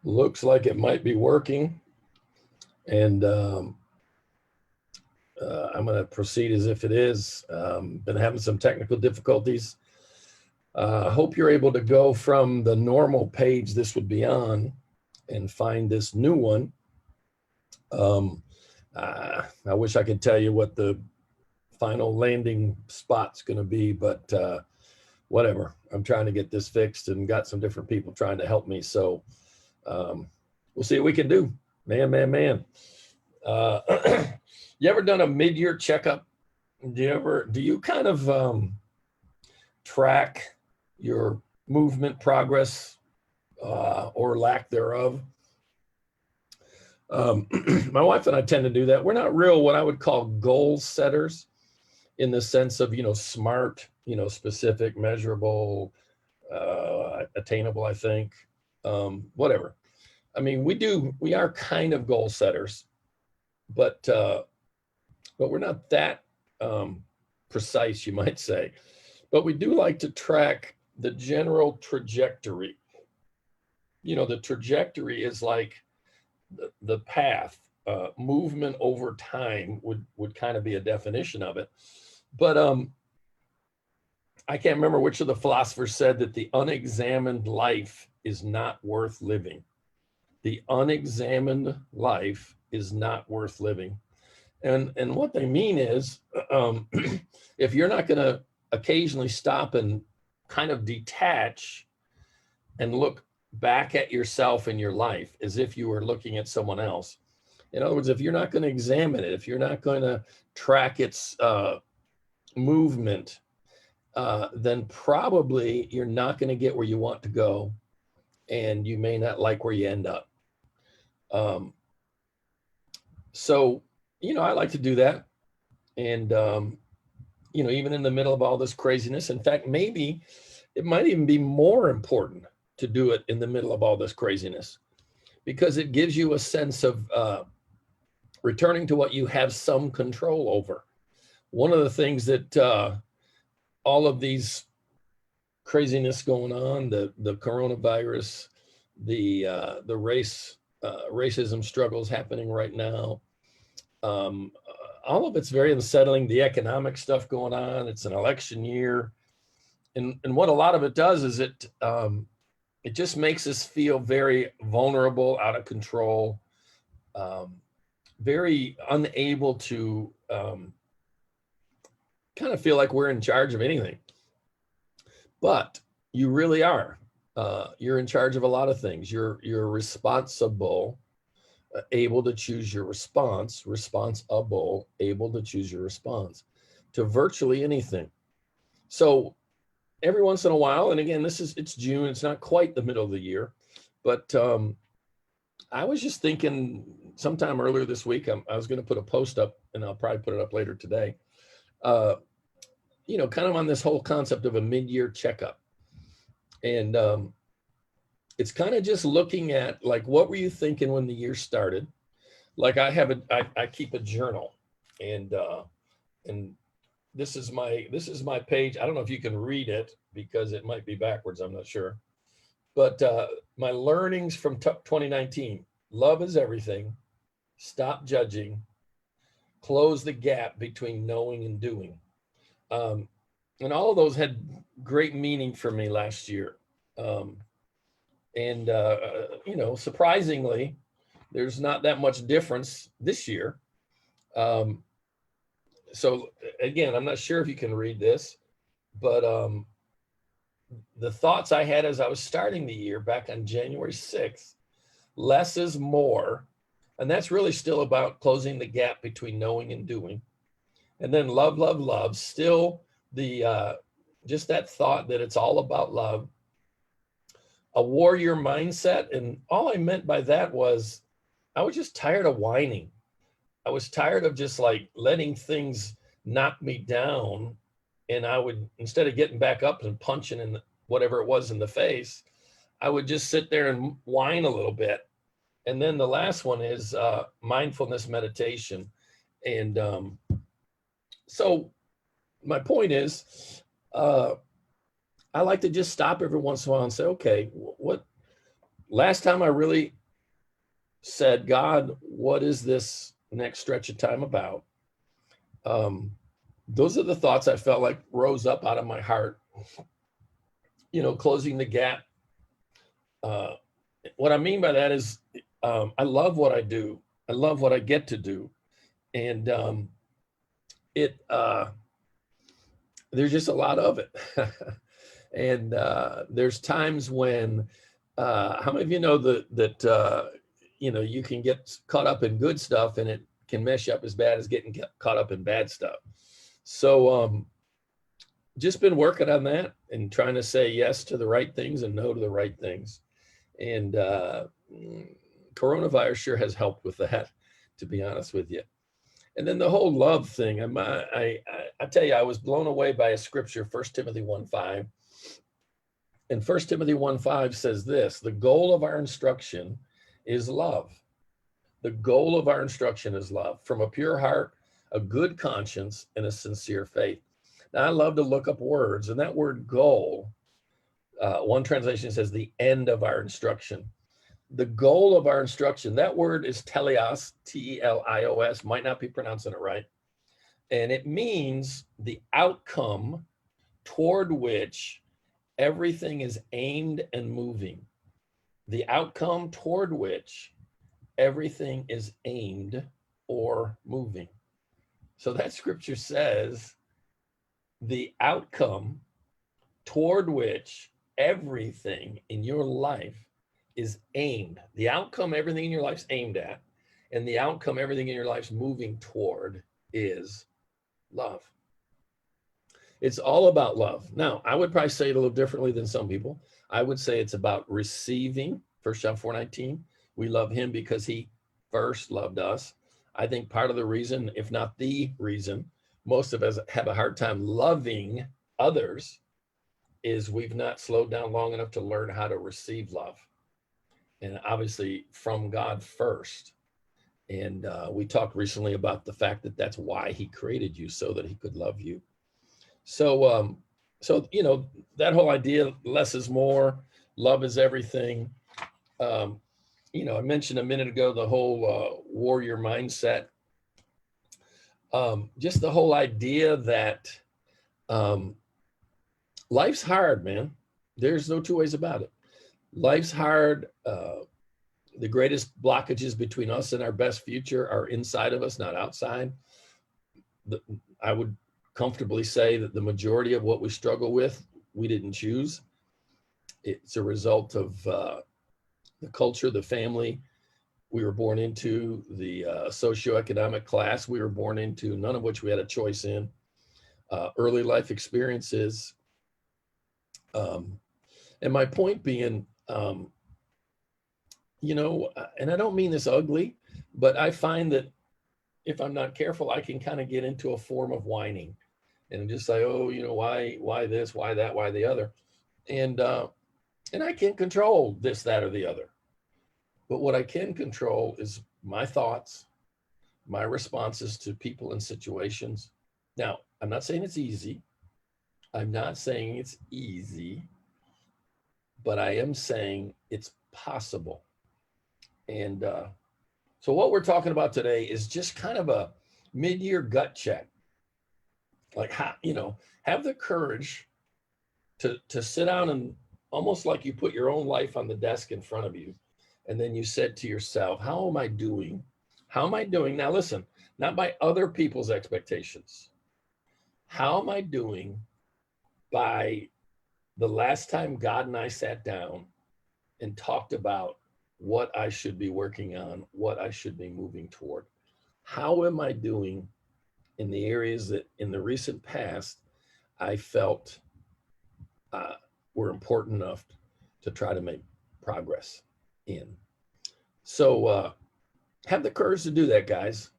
Looks like it might be working. And I'm going to proceed as if it is. Been having some technical difficulties. I hope you're able to go from the normal page this would be on and find this new one. I wish I could tell you what the final landing spot's going to be, but whatever. I'm trying to get this fixed and got some different people trying to help me. So we'll see what we can do. Man. You ever done a mid-year checkup? Do you kind of track your movement progress or lack thereof? My wife and I tend to do that. We're not real what I would call goal setters in the sense of, smart, specific, measurable, attainable, I think, whatever. I mean, we are kind of goal setters, but we're not that precise, you might say. But we do like to track the general trajectory. The trajectory is like the path. Movement over time would kind of be a definition of it. But I can't remember which of the philosophers said that the unexamined life is not worth living. The unexamined life is not worth living. And what they mean is, if you're not going to occasionally stop and kind of detach and look back at yourself and your life as if you were looking at someone else. In other words, if you're not going to examine it, if you're not going to track its movement, then probably you're not going to get where you want to go, and you may not like where you end up. So, I like to do that. And, even in the middle of all this craziness, in fact, maybe it might even be more important to do it in the middle of all this craziness, because it gives you a sense of returning to what you have some control over. One of the things that all of these craziness going on, the coronavirus, the racism struggles happening right now, all of it's very unsettling. The economic stuff going on, it's an election year. And what a lot of it does is it just makes us feel very vulnerable, out of control, very unable to kind of feel like we're in charge of anything. But you really are. You're in charge of a lot of things. You're responsible, able to choose your response, responsible, able to choose your response to virtually anything. So every once in a while, and again, it's June, it's not quite the middle of the year, but I was just thinking sometime earlier this week, I was going to put a post up, and I'll probably put it up later today, kind of on this whole concept of a mid-year checkup. And it's kind of just looking at, like, what were you thinking when the year started? Like, I keep a journal, and this is my page. I don't know if you can read it because it might be backwards. I'm not sure. But my learnings from 2019: love is everything. Stop judging. Close the gap between knowing and doing. And all of those had great meaning for me last year. Surprisingly, there's not that much difference this year. So again, I'm not sure if you can read this, but the thoughts I had as I was starting the year back on January 6th, less is more. And that's really still about closing the gap between knowing and doing. And then love, still the just that thought that it's all about love. A warrior mindset. And all I meant by that was I was just tired of whining. I was tired of just like letting things knock me down. And I would, instead of getting back up and punching in whatever it was in the face, I would just sit there and whine a little bit. And then the last one is mindfulness meditation. And so my point is, I like to just stop every once in a while and say, okay, what last time I really said, God, what is this next stretch of time about? Those are the thoughts I felt like rose up out of my heart, closing the gap. What I mean by that is I love what I do. I love what I get to do. And there's just a lot of it. And there's times when, how many of you know that you can get caught up in good stuff and it can mess you up as bad as getting caught up in bad stuff. So just been working on that and trying to say yes to the right things and no to the right things. And coronavirus sure has helped with that, to be honest with you. And then the whole love thing, I tell you, I was blown away by a scripture, 1 Timothy 1:5. And 1 Timothy 1:5 says this: the goal of our instruction is love. The goal of our instruction is love, from a pure heart, a good conscience, and a sincere faith. Now, I love to look up words, and that word goal, one translation says the end of our instruction. The goal of our instruction, that word is teleos, T-E-L-I-O-S, might not be pronouncing it right. And it means the outcome toward which everything is aimed and moving. The outcome toward which everything is aimed or moving. So that scripture says the outcome toward which everything in your life is aimed. The outcome everything in your life's aimed at, and the outcome everything in your life's moving toward is love. It's all about love. Now, I would probably say it a little differently than some people. I would say it's about receiving. 1 John 4:19. We love him because he first loved us. I think part of the reason, if not the reason, most of us have a hard time loving others is we've not slowed down long enough to learn how to receive love. And obviously from God first. And we talked recently about the fact that that's why he created you, so that he could love you. So, that whole idea, less is more, love is everything. I mentioned a minute ago the whole warrior mindset. Just the whole idea that life's hard, man. There's no two ways about it. Life's hard. The greatest blockages between us and our best future are inside of us, not outside. I would comfortably say that the majority of what we struggle with, we didn't choose. It's a result of the culture, the family we were born into, the socioeconomic class we were born into, none of which we had a choice in, early life experiences. And my point being, and I don't mean this ugly, but I find that if I'm not careful, I can kind of get into a form of whining and just say, oh, why this, why that, why the other. And I can't control this, that, or the other. But what I can control is my thoughts, my responses to people and situations. Now, I'm not saying it's easy. I'm not saying it's easy, but I am saying it's possible. And so what we're talking about today is just kind of a mid-year gut check. Like, have the courage to sit down and almost like you put your own life on the desk in front of you. And then you said to yourself, how am I doing? How am I doing? Now, listen, not by other people's expectations. How am I doing by the last time God and I sat down and talked about what I should be working on, what I should be moving toward? How am I doing in the areas that in the recent past I felt were important enough to try to make progress in? So have the courage to do that, guys,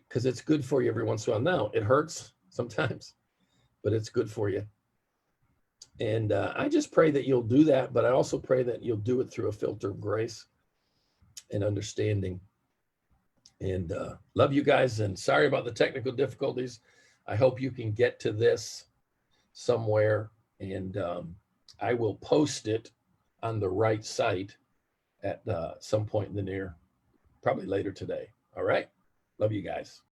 because it's good for you every once in a while. Now, it hurts sometimes, but it's good for you. And I just pray that you'll do that, but I also pray that you'll do it through a filter of grace and understanding. And love you guys, and sorry about the technical difficulties. I hope you can get to this somewhere, and I will post it on the right site at some point in the near, probably later today. All right. Love you guys.